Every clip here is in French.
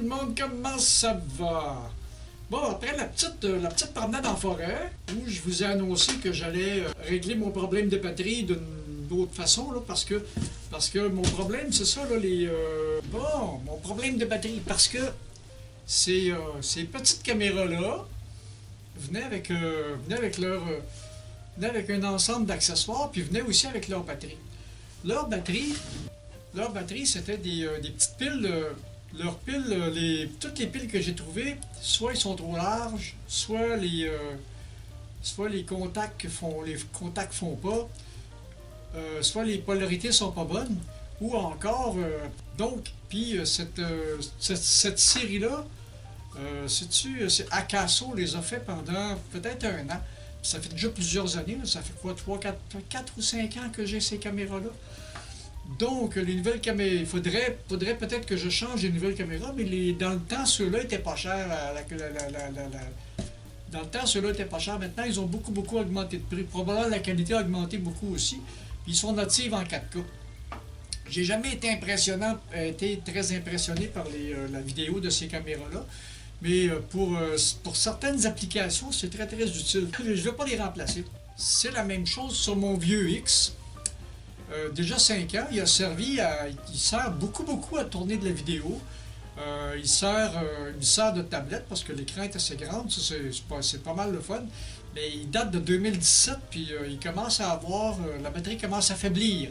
le monde, comment ça va? Bon, après la petite promenade en forêt, où je vous ai annoncé que j'allais régler mon problème de batterie d'une autre façon, là, parce que mon problème, c'est ça, là, bon, mon problème de batterie, parce que ces petites caméras-là venaient avec un ensemble d'accessoires, puis venaient aussi avec leur batterie. Leur batterie, c'était des petites piles. Leurs piles, toutes les piles que j'ai trouvées, soit ils sont trop larges, soit les contacts font pas, soit les polarités sont pas bonnes, ou encore, puis cette série-là, c'est Akaso les a fait pendant peut-être un an. Ça fait déjà plusieurs années, là, ça fait quoi, 4 ou 5 ans que j'ai ces caméras-là. Donc, les nouvelles caméras, il faudrait peut-être que je change les nouvelles caméras, mais dans le temps, ceux-là étaient pas chers. Dans le temps, ceux-là étaient pas chers. Maintenant, ils ont beaucoup augmenté de prix. Probablement, la qualité a augmenté beaucoup aussi. Puis, ils sont natifs en 4K. J'ai jamais été très impressionné par la vidéo de ces caméras-là. Mais pour certaines applications, c'est très utile. Je ne vais pas les remplacer. C'est la même chose sur mon vieux X. Déjà 5 ans, il sert beaucoup à tourner de la vidéo. Il sert de tablette parce que l'écran est assez grand, c'est pas mal le fun. Mais il date de 2017, puis il commence à la batterie commence à faiblir.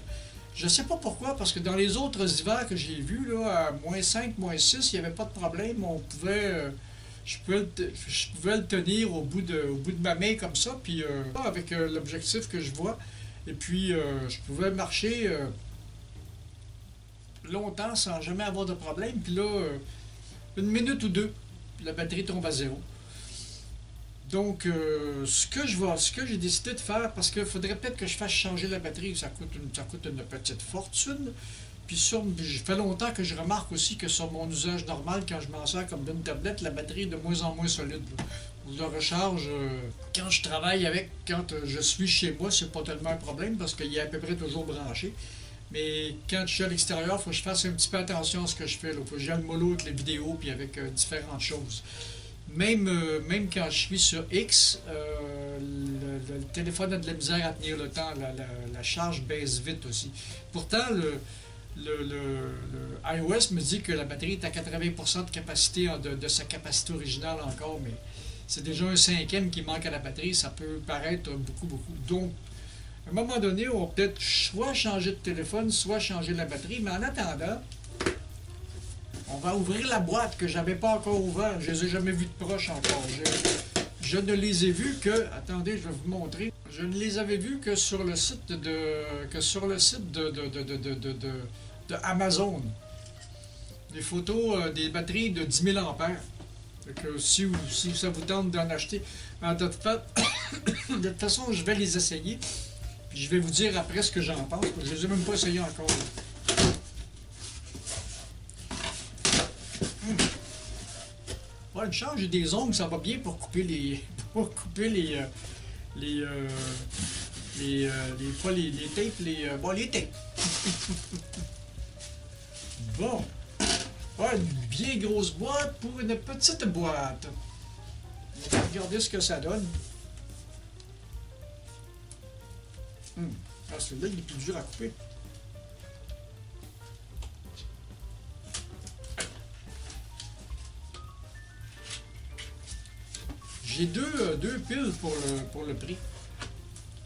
Je sais pas pourquoi, parce que dans les autres hivers que j'ai vus, là, à -5, -6, il n'y avait pas de problème. Je pouvais le tenir au bout de ma main comme ça, puis avec l'objectif que je vois. Et puis, je pouvais marcher longtemps sans jamais avoir de problème. Puis là, une minute ou deux, la batterie tombe à zéro. Donc, ce que j'ai décidé de faire, parce qu'il faudrait peut-être que je fasse changer la batterie, ça coûte une petite fortune. Puis ça fait longtemps que je remarque aussi que sur mon usage normal, quand je m'en sers comme d'une tablette, la batterie est de moins en moins solide. Je la recharge quand je travaille avec, quand je suis chez moi, c'est pas tellement un problème parce qu'il est à peu près toujours branché. Mais quand je suis à l'extérieur, il faut que je fasse un petit peu attention à ce que je fais. Il faut que j'aille mollo avec les vidéos puis avec différentes choses. Même quand je suis sur X, le téléphone a de la misère à tenir le temps. La charge baisse vite aussi. Pourtant, le iOS me dit que la batterie est à 80% de capacité de sa capacité originale encore, mais c'est déjà un cinquième qui manque à la batterie, ça peut paraître beaucoup. Donc, à un moment donné, on va peut-être soit changer de téléphone, soit changer la batterie, mais en attendant, on va ouvrir la boîte que j'avais pas encore ouverte. Je les ai jamais vus de proche encore. Je ne les ai vus que, attendez, je vais vous montrer. Je ne les avais vus que sur le site de Amazon. Des photos des batteries de 10 000 ampères. Donc, si ça vous tente d'en acheter, de toute façon, je vais les essayer. Puis je vais vous dire après ce que j'en pense. Je ne les ai même pas essayés encore. Ouais, une chance, j'ai des ongles, ça va bien pour couper les tapes, Bon. Ouais, une bien grosse boîte pour une petite boîte. On va regarder ce que ça donne. Ah, celui-là, il est plus dur à couper. J'ai deux piles pour le prix.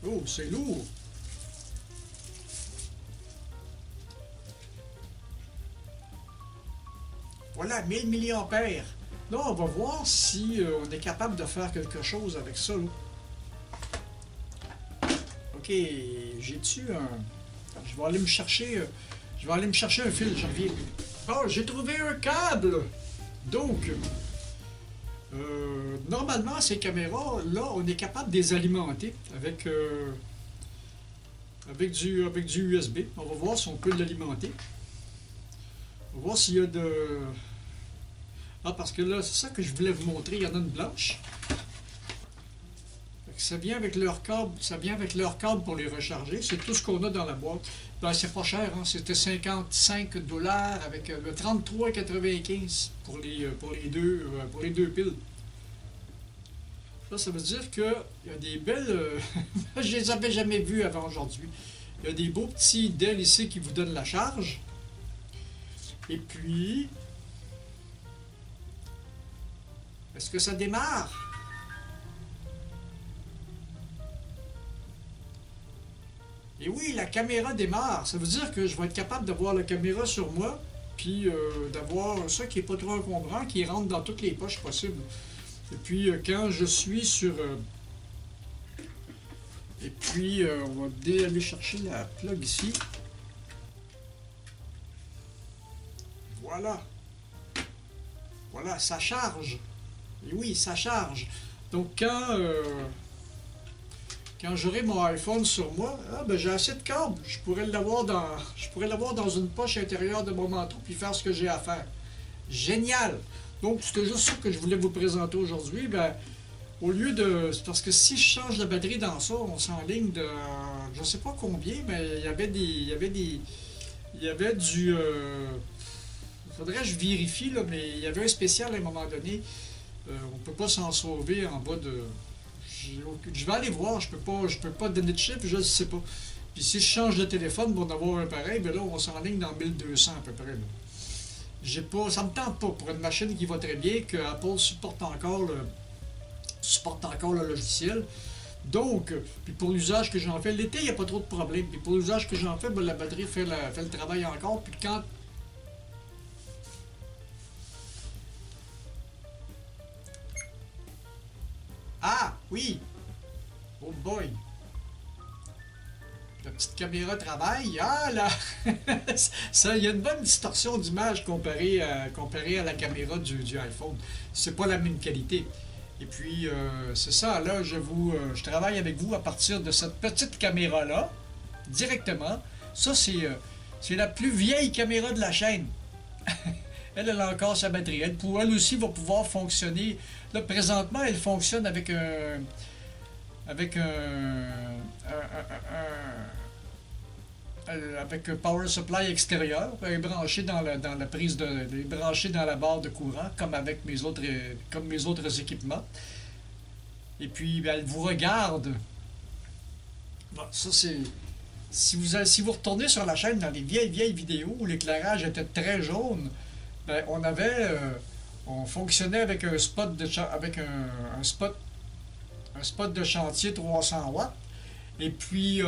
Oh, c'est lourd. Voilà, 1000 mAh. Là, on va voir si on est capable de faire quelque chose avec ça. Là. Ok, j'ai-tu un... Je vais aller me chercher un fil, je reviens. Bon, j'ai trouvé un câble. Donc, normalement, ces caméras-là, on est capable de les alimenter avec du USB. On va voir si on peut l'alimenter. On va voir s'il y a de... Ah, parce que là, c'est ça que je voulais vous montrer. Il y en a une blanche. ça vient avec leur câble, ça vient avec leur câble pour les recharger. C'est tout ce qu'on a dans la boîte. Ben, c'est pas cher, hein? C'était 55 $ avec le 33,95 pour les deux piles. Ça veut dire qu'il y a des belles... je les avais jamais vues avant aujourd'hui. Il y a des beaux petits Dell ici qui vous donnent la charge. Et puis... Est-ce que ça démarre? Et oui, la caméra démarre. Ça veut dire que je vais être capable d'avoir la caméra sur moi, puis d'avoir ça qui n'est pas trop encombrant, qui rentre dans toutes les poches possibles. Et puis, quand je suis sur... et puis, on va aller chercher la plug ici. Voilà. Voilà, ça charge. Et oui, ça charge. Donc, quand j'aurai mon iPhone sur moi, j'ai assez de câbles. Je pourrais l'avoir dans une poche intérieure de mon manteau puis faire ce que j'ai à faire. Génial! Donc, c'était juste ça que je voulais vous présenter aujourd'hui. Au lieu de... Parce que si je change la batterie dans ça, on s'enligne de... je ne sais pas combien, mais il y avait du... faudrait que je vérifie, là, mais il y avait un spécial à un moment donné. On ne peut pas s'en sauver en bas de... Je vais aller voir, je peux pas donner de chiffre, je ne sais pas. Puis si je change de téléphone pour en avoir un pareil, là, on s'enligne dans 1200 à peu près. Là. Ça me tente pas pour une machine qui va très bien, que Apple supporte encore le logiciel. Donc, puis pour l'usage que j'en fais, l'été, il n'y a pas trop de problème. Puis pour l'usage que j'en fais, la batterie fait le travail encore. Puis quand... Ah, oui! Oh boy! La petite caméra travaille. Ah là! Ça, il y a une bonne distorsion d'image comparée à la caméra du iPhone. C'est pas la même qualité. Et puis, c'est ça, là, je travaille avec vous à partir de cette petite caméra-là, directement. Ça, c'est la plus vieille caméra de la chaîne. Elle a encore sa batterie. Elle aussi va pouvoir fonctionner. Là, présentement, elle fonctionne avec un power supply extérieur. Elle est branchée dans la prise elle est branchée dans la barre de courant, comme mes autres équipements. Et puis, elle vous regarde. Bon, ça, c'est... Si vous retournez sur la chaîne dans les vieilles vidéos où l'éclairage était très jaune, on fonctionnait avec un spot de chantier 300 watts. Et puis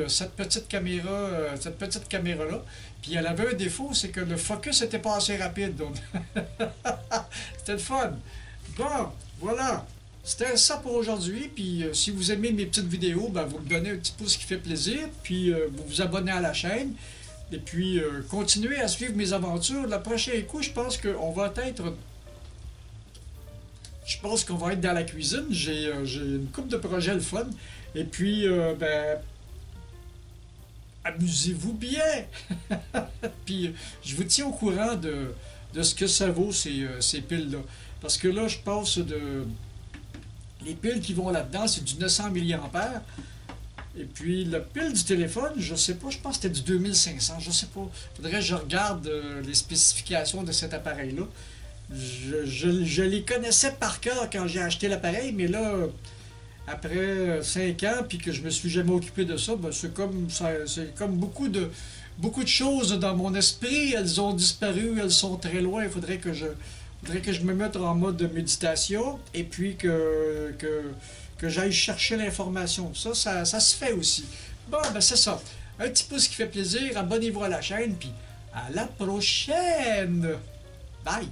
cette petite caméra là, puis elle avait un défaut, c'est que le focus n'était pas assez rapide. Donc c'était le fun. Bon, voilà. C'était ça pour aujourd'hui. Puis si vous aimez mes petites vidéos, vous me donnez un petit pouce qui fait plaisir. Puis vous vous abonnez à la chaîne. Et puis, continuez à suivre mes aventures. Le prochain coup, je pense qu'on va être dans la cuisine. J'ai une couple de projets le fun. Et puis, amusez-vous bien. Puis, je vous tiens au courant de ce que ça vaut, ces piles-là. Parce que là, je pense les piles qui vont là-dedans, c'est du 900 mAh. Et puis, la pile du téléphone, je sais pas, je pense que c'était du 2500, je sais pas. Faudrait que je regarde les spécifications de cet appareil-là. Je les connaissais par cœur quand j'ai acheté l'appareil, mais là, après 5 ans, puis que je me suis jamais occupé de ça, c'est comme beaucoup de choses dans mon esprit, elles ont disparu, elles sont très loin. Il faudrait que je me mette en mode méditation, et puis que j'aille chercher l'information. Ça se fait aussi. Bon, c'est ça. Un petit pouce qui fait plaisir. Abonnez-vous à la chaîne, puis à la prochaine. Bye!